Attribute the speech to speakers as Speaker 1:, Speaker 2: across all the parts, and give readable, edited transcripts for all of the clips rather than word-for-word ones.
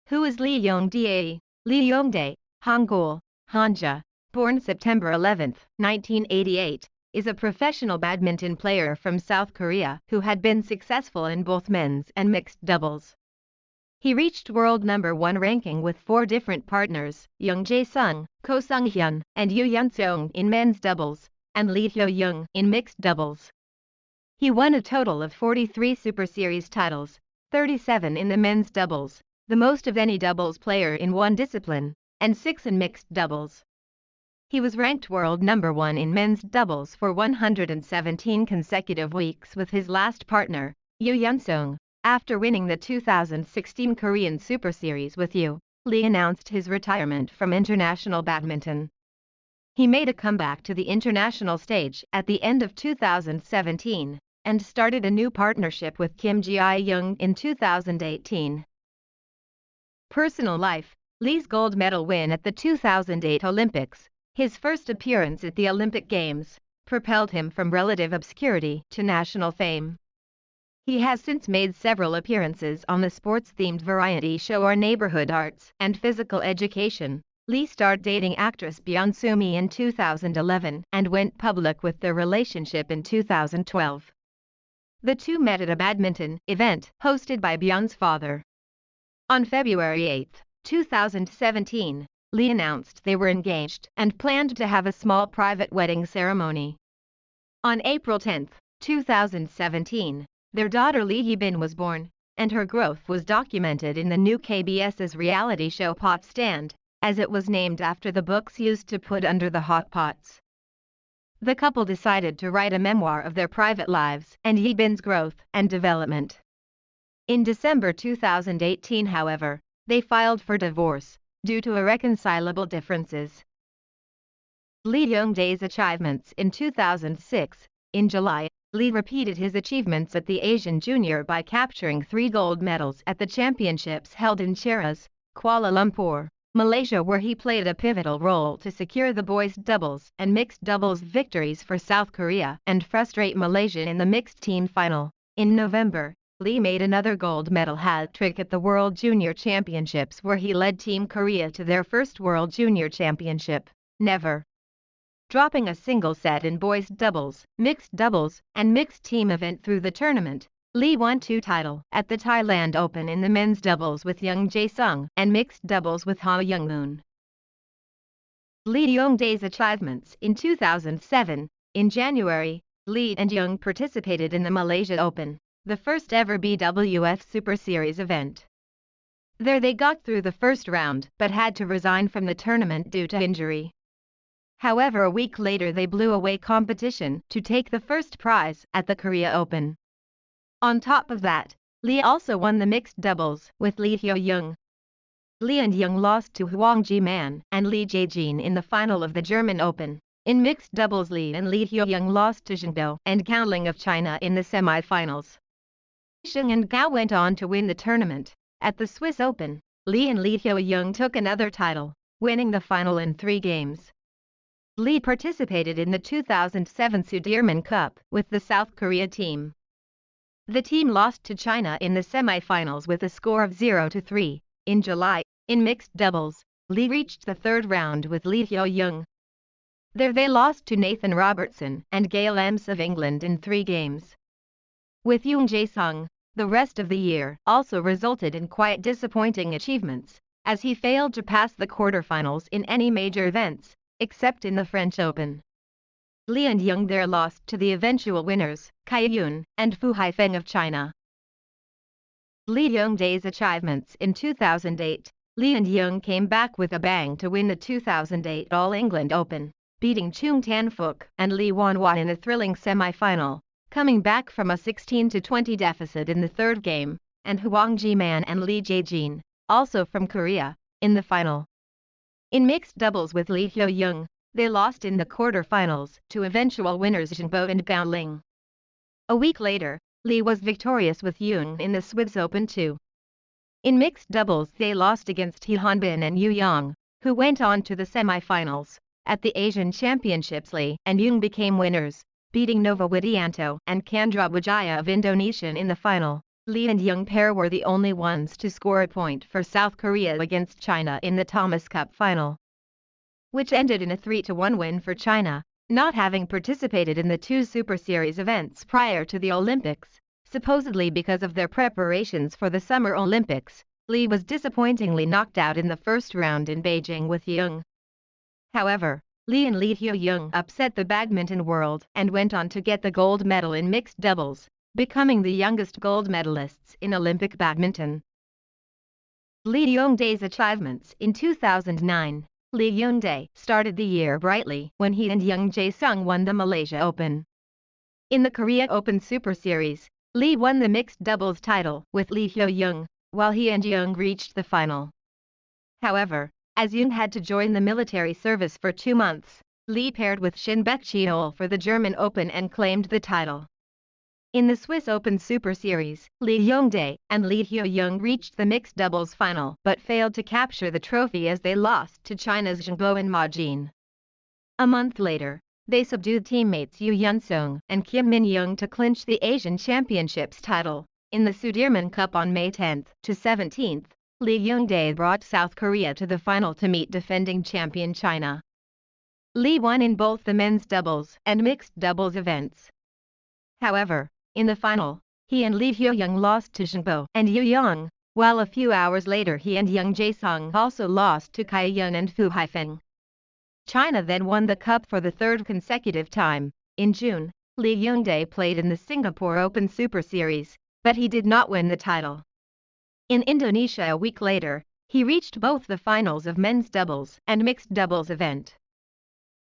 Speaker 1: Who is Lee Yong Dae? Lee Yong Dae, Hangul, Hanja, born September 11, 1988, is a professional badminton player from South Korea who had been successful in both men's and mixed doubles. He reached world number 1 ranking with 4 different partners, Young Jae-sung, Ko Sung-hyun, and Yoo Yeon-seong in men's doubles, and Lee Hyo-young in mixed doubles. He won a total of 43 Super Series titles, 37 in the men's doubles, the most of any doubles player in one discipline, and 6 in mixed doubles. He was ranked world number 1 in men's doubles for 117 consecutive weeks with his last partner, Yoo Yeon-seong. After winning the 2016 Korean Super Series with Yoo, Lee announced his retirement from international badminton. He made a comeback to the international stage at the end of 2017 and started a new partnership with Kim Ji-young in 2018. Personal life: Lee's gold medal win at the 2008 Olympics, his first appearance at the Olympic Games, propelled him from relative obscurity to national fame. He has since made several appearances on the sports-themed variety show Our Neighborhood Arts and Physical Education. Lee started dating actress Byung Soo-mi in 2011 and went public with their relationship in 2012. The two met at a badminton event hosted by Byung's father. On February 8, 2017, Lee announced they were engaged and planned to have a small private wedding ceremony. On April 10, 2017, their daughter Lee Hee-bin was born, and her growth was documented in the new KBS's reality show Pot Stand, as it was named after the books used to put under the hot pots. The couple decided to write a memoir of their private lives and Hee-bin's growth and development. In December 2018, however, they filed for divorce due to irreconcilable differences. Lee Yong Dae'S Achivements in 2006. In July, Lee repeated his achievements at the Asian Junior by capturing 3 gold medals at the championships held in Cheras, Kuala Lumpur, Malaysia, where he played a pivotal role to secure the boys' doubles and mixed doubles victories for South Korea and frustrate Malaysia in the mixed team final. In November, Lee made another gold medal hat-trick at the World Junior Championships, where he led Team Korea to their first World Junior Championship, never dropping a single set in boys' doubles, mixed doubles, and mixed team event through the tournament. Lee won 2 titles at the Thailand Open in the men's doubles with Young Jae-sung and mixed doubles with Ha Young-moon. Lee Yong Dae'S Achivements in 2007. In January, Lee and Young participated in the Malaysia Open, the first ever BWF Super Series event. There they got through the first round but had to resign from the tournament due to injury. However, a week later they blew away competition to take the first prize at the Korea Open. On top of that, Lee also won the mixed doubles with Lee Hyo-young. Lee and Young lost to Hwang Ji-man and Lee Jae-jin in the final of the German Open. In mixed doubles, Lee and Lee Hyo-young lost to Zheng Dou and Gao Ling of China in the semi-finals. Zheng and Gao went on to win the tournament. At the Swiss Open, Lee and Lee Hyo-young took another title, winning the final in 3 games. Lee participated in the 2007 Sudirman Cup with the South Korea team. The team lost to China in the semi-finals with a score of 0-3. In July, in mixed doubles, Lee reached the 3rd round with Lee Hyo-young. There they lost to Nathan Robertson and Gail Ems of England in 3 games. With Young Jae-sung, the rest of the year also resulted in quite disappointing achievements, as he failed to pass the quarterfinals in any major events, except in the French Open. Lee and Young there lost to the eventual winners, Cai Yun and Fu Haifeng of China. Lee Yong Dae'S Achivements in 2008. Lee and Young came back with a bang to win the 2008 All England Open, beating Chung Tan-fook and Lee Won-hwa in a thrilling semi-final, coming back from a 16-20 deficit in the 3rd game, and Hwang Ji-man and Lee Jae-jin, also from Korea, in the final. In mixed doubles with Lee Hyo-young, they lost in the quarter-finals to eventual winners Zheng Dou and Gao Ling. A week later, Lee was victorious with Young in the Swiss Open too. In mixed doubles they lost against Hee Han-bin and Yu Yang, who went on to the semi-finals. At the Asian Championships, Lee and Young became winners, beating Nova Widianto and Chandra Wijaya of Indonesia in the final. Lee and Yong pair were the only ones to score a point for South Korea against China in the Thomas Cup final, which ended in a 3-1 win for China, not having participated in the two Super Series events prior to the Olympics, supposedly because of their preparations for the Summer Olympics. Lee was disappointingly knocked out in the first round in Beijing with Yong. However, Lee and Lee Hyo-young upset the badminton world and went on to get the gold medal in mixed doubles, becoming the youngest gold medalists in Olympic badminton. Lee Yong Dae'S Achivements. In 2009, Lee Yong Dae started the year brightly when he and Young Jae-sung won the Malaysia Open. In the Korea Open Super Series, Lee won the mixed doubles title with Lee Hyo-young, while he and Young reached the final. However, as Young had to join the military service for 2 months, Lee paired with Shin Baek-cheol for the German Open and claimed the title. In the Swiss Open Super Series, Lee Yong-dae and Lee Hyo-young reached the mixed doubles final but failed to capture the trophy as they lost to China's Zhang Bo and Ma Jin. A month later, they subdued teammates Yoo Yeon-sung and Kim Min-young to clinch the Asian Championships title. In the Sudirman Cup on May 10 to 17, Lee Yong-dae brought South Korea to the final to meet defending champion China. Lee won in both the men's doubles and mixed doubles events. However, in the final, he and Lee Hyo-young lost to Zhang Bo and Yoo Young, while a few hours later he and Young Jae-sung also lost to Kai Yun and Fu Haifeng. China then won the cup for the third consecutive time. In June, Lee Yong-dae played in the Singapore Open Super Series, but he did not win the title. In Indonesia a week later, he reached both the finals of men's doubles and mixed doubles event.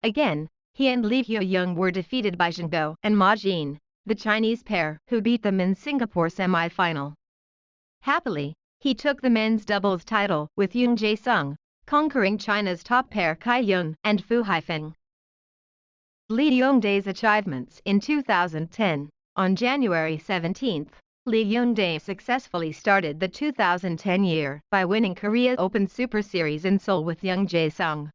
Speaker 1: Again, he and Lee Hyo-young were defeated by Zhang Bo and Ma Jin, the Chinese pair who beat them in Singapore semi-final. Happily, he took the men's doubles title with Young Jae-sung, conquering China's top pair Kai Yun and Fu Haifeng. Lee Yong Dae'S Achivements. In 2010, on January 17, Lee Yong Dae successfully started the 2010 year by winning Korea Open Super Series in Seoul with Young Jae-sung.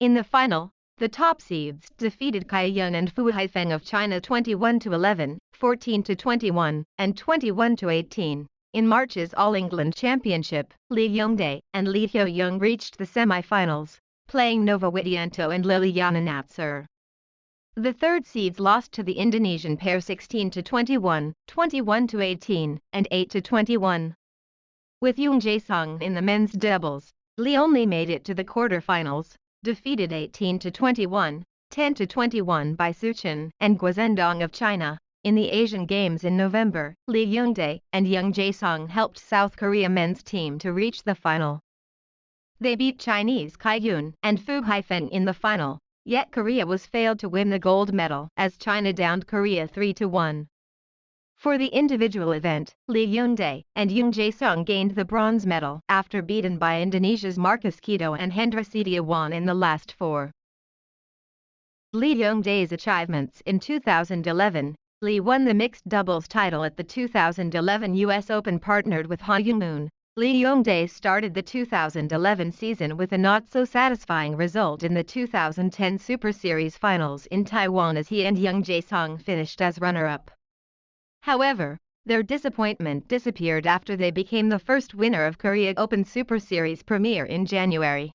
Speaker 1: In the final, the top seeds defeated Kai Yun and Fu Haifeng of China 21-11, 14-21, and 21-18. In March's All England Championship, Lee Yong Dae and Lee Hyo-young reached the semi-finals, playing Nova Widianto and Liliana Natsir. The third seeds lost to the Indonesian pair 16-21, 21-18, and 8-21. With Young Jae-sung in the men's doubles, Lee only made it to the quarterfinals, defeated 18-21, 10-21 by Suchin and Guozhendong of China. In the Asian Games in November, Lee Yong Dae and Young Jae-sung helped South Korea men's team to reach the final. They beat Chinese Kai Yun and Fu Haifeng in the final. Yet Korea was failed to win the gold medal as China downed Korea 3-1. For the individual event, Lee Yong Dae and Young Jae-sung gained the bronze medal after beaten by Indonesia's Marcus Kito and Hendra Setiawan in the last 4. Lee Yong Dae'S Achivements. In 2011, Lee won the mixed doubles title at the 2011 US Open partnered with Ha Young-moon. Lee Yong Dae started the 2011 season with a not-so-satisfying result in the 2010 Super Series finals in Taiwan as he and Young Jae-sung finished as runner-up. However, their disappointment disappeared after they became the first winner of Korea Open Super Series premiere in January.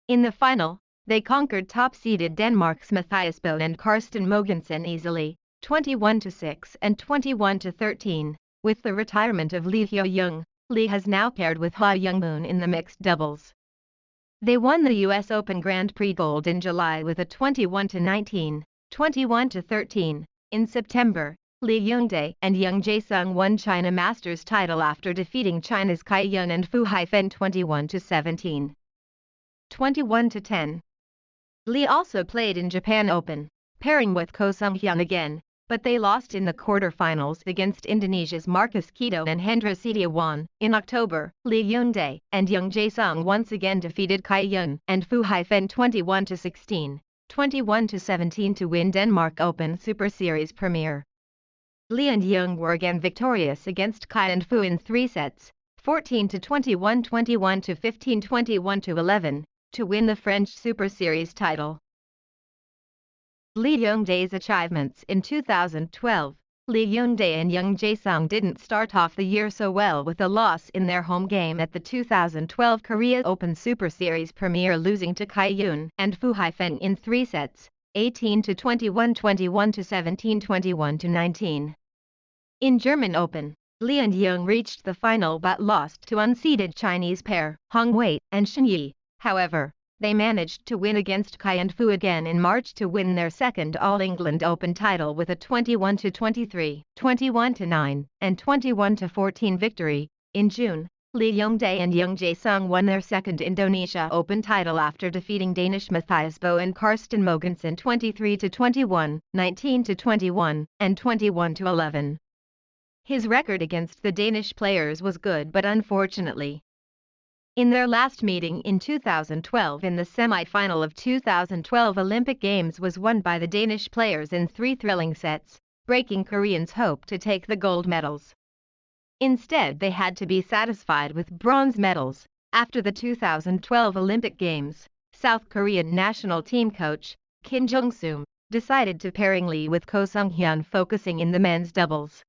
Speaker 1: In the final, they conquered top-seeded Denmark's Mathias Bode and Karsten Mogensen easily, 21-6 and 21-13. With the retirement of Lee Hyo-young, Lee has now paired with Ha Young-moon in the mixed doubles. They won the US Open Grand Prix Gold in July with a 21-19, 21-13. In September, Lee Yong Dae and Young Jae-sung won China Masters title after defeating China's Kai Yun and Fu Haifeng 21-17, 21-10. Lee also played in Japan Open, pairing with Ko Sung-hyun again, but they lost in the quarterfinals against Indonesia's Marcus Kito and Hendra Setiawan. In October, Lee Yong Dae and Young Jae-sung once again defeated Kai Yun and Fu Haifeng 21-16, 21-17 to win Denmark Open Super Series premiere. Lee and Young were again victorious against Kai and Fu in 3 sets, 14-21, 21-15, 21-11, to win the French Super Series title. Lee Yong Dae'S Achivements. In 2012, Lee Yong-Dae and Yong Jae-sung didn't start off the year so well, with a loss in their home game at the 2012 Korea Open Super Series premiere, losing to Kai-yoon and Fu Haifeng in 3 sets, 18-21, 21-17, 21-19. In German Open, Lee and Young reached the final but lost to unseeded Chinese pair Hong Wei and Shen Yi. However, they managed to win against Kai and Fu again in March to win their second All England Open title with a 21-23, 21-9, and 21-14 victory. In June, Lee Yong-Dae and Yong Jae-sung won their second Indonesia Open title after defeating Danish Matthias Bo and Karsten Mogensen 23-21, 19-21, and 21-11. His record against the Danish players was good, but unfortunately, in their last meeting in 2012 in the semi-final of 2012 Olympic Games, was won by the Danish players in 3 thrilling sets, breaking Koreans' hope to take the gold medals. Instead, they had to be satisfied with bronze medals. After the 2012 Olympic Games, South Korean national team coach Kim Jong-sum decided to pairing Lee with Ko Sung-hyun, focusing in the men's doubles.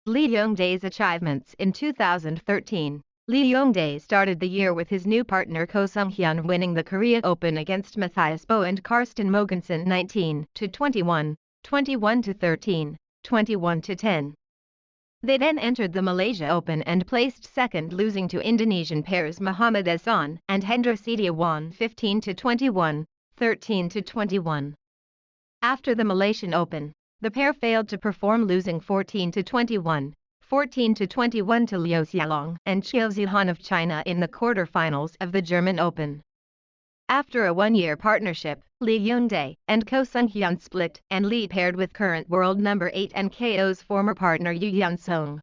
Speaker 1: Lee Yong-Dae's Achivements. In 2013, Lee Yong-Dae started the year with his new partner Ko Sung-hyun winning the Korea Open against Matthias Bo and Karsten Mogensen 19-21, 21-13, 21-10. They then entered the Malaysia Open and placed second, losing to Indonesian pairs Muhammad Ehsan and Hendra Setiawan 15-21, 13-21. After the Malaysian Open, the pair failed to perform, losing 14-21, 14-21 to Liu Xiaolong and Qiu Zihan of China in the quarter-finals of the German Open. After a 1-year partnership, Lee Yong-Dae and Ko Sung-hyun split, and Lee paired with current world number 8 and KO's former partner Yoo Yeon-seong.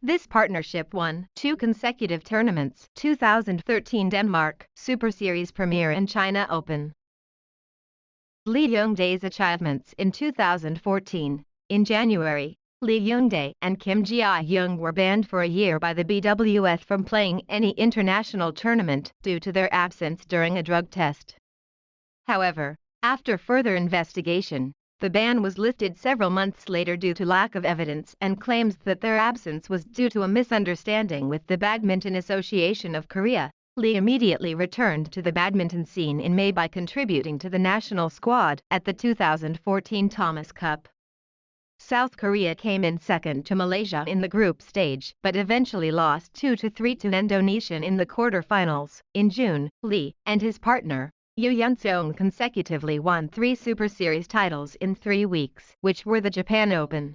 Speaker 1: This partnership won 2 consecutive tournaments: 2013 Denmark Super Series premiere and China Open. Lee Yong-Dae's Achivements. In 2014, in January, Lee Yong-Dae and Kim Ji-young were banned for a year by the BWF from playing any international tournament due to their absence during a drug test. However, after further investigation, the ban was lifted several months later due to lack of evidence and claims that their absence was due to a misunderstanding with the Badminton Association of Korea. Lee immediately returned to the badminton scene in May by contributing to the national squad at the 2014 Thomas Cup. South Korea came in second to Malaysia in the group stage, but eventually lost 2-3 to Indonesia in the quarter-finals. In June, Lee and his partner Yoo Yeon-seong consecutively won 3 Super Series titles in 3 weeks, which were the Japan Open,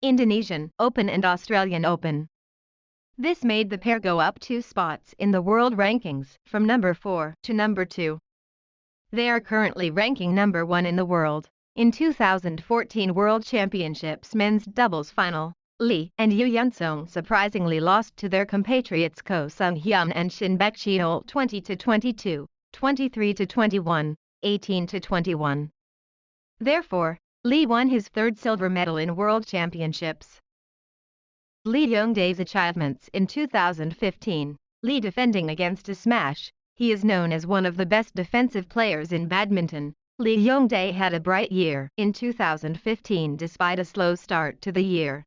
Speaker 1: Indonesian Open and Australian Open. This made the pair go up 2 spots in the world rankings, from number 4 to number 2. They are currently ranking number 1 in the world. In 2014 World Championships men's doubles final, Lee and Yoo Yeon-seong surprisingly lost to their compatriots Ko Sung-hyun and Shin Baek-cheol 20-22, 23-21, 18-21. Therefore, Lee won his 3rd silver medal in World Championships. Lee Yong-Dae's Achivements. In 2015, Lee defending against a smash. He is known as one of the best defensive players in badminton. Lee Yong-Dae had a bright year in 2015 despite a slow start to the year.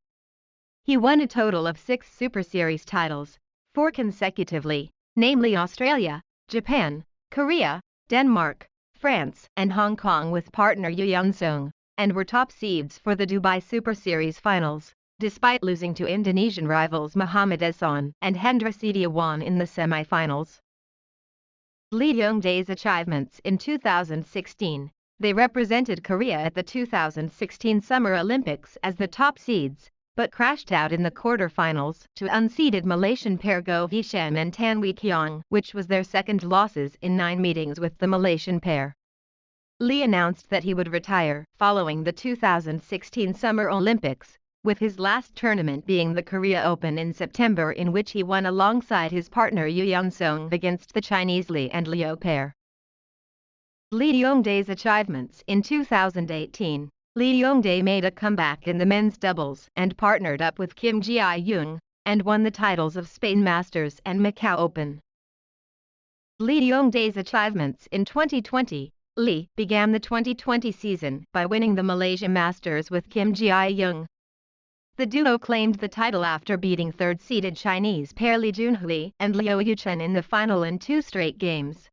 Speaker 1: He won a total of 6 Super Series titles, 4 consecutively, namely Australia, Japan, Korea, Denmark, France, and Hong Kong with partner Yoo Yeon-seong, and were top seeds for the Dubai Super Series finals, despite losing to Indonesian rivals Muhammad Ehsan and Hendra Setiawan in the semi-finals. Lee Yong-Dae's Achivements. In 2016, they represented Korea at the 2016 Summer Olympics as the top seeds, but crashed out in the quarter-finals to unseeded Malaysian pair Go Hee-sham and Tan Wee-kyung, which was their second losses in 9 meetings with the Malaysian pair. Lee announced that he would retire following the 2016 Summer Olympics, with his last tournament being the Korea Open in September, in which he won alongside his partner Yoo Yeon-seong against the Chinese Lee and Liu pair. Lee Yong-Dae's Achivements. In 2018, Lee Yong-Dae made a comeback in the men's doubles and partnered up with Kim Ji-young, and won the titles of Spain Masters and Macau Open. Lee Yong-Dae's Achivements. In 2020, Lee began the 2020 season by winning the Malaysia Masters with Kim Ji-young. The duo claimed the title after beating third-seeded Chinese pair Lee Junhui and Liu Yuchen in the final in 2 straight games.